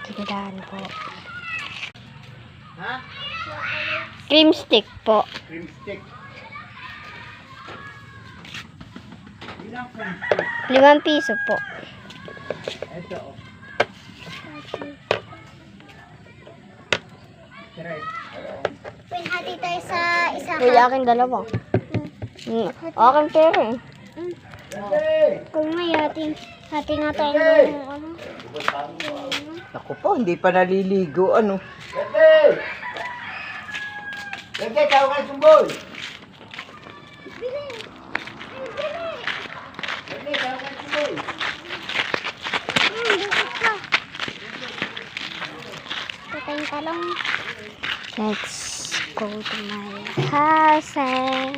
Tindahan po. Ha? Cream stick po. Cream stick. Ilang cream stick? 5 piso po. Ito oh. Try. Pinhati tayo sa isa Uy, akin dalawa. Akin pera eh. Kung may hati nga tayo ng ano. Ako po, hindi pa naliligo. Ano? Lete! Lete, tawag ka sumboy! Lete, tawag ka sumboy! Ito tayong talong. Let's go to my houses.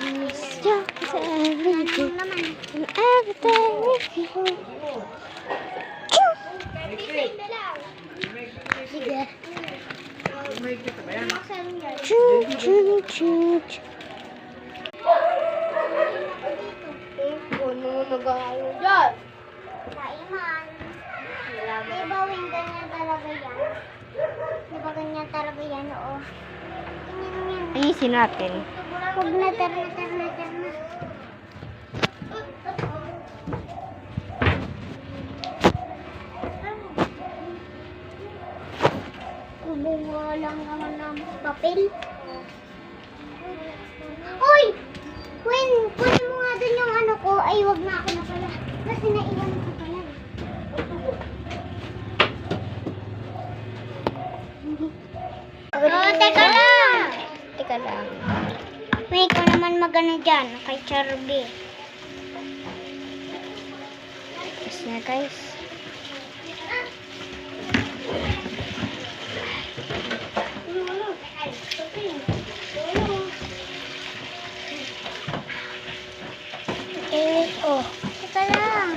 It's just everything and everything with you. Sige. Choo, choo, choo, choo. Ano nag-aayo dyan? Kaiman. Di ba ganyan talaga yan? Di ba ganyan talaga yan? Oo. Ganyan yan. Ayusin natin. Huwag na tar. Kumuha lang naman ng papel. Uy! Kunin mo nga dun yung ano ko. Ay, wag na ako na pala. Kasi naiwan ko pala. Oh, teka lang! Teka lang. May ikaw naman magano dyan, kay Charby. Tapos na guys. Oh, teka lang.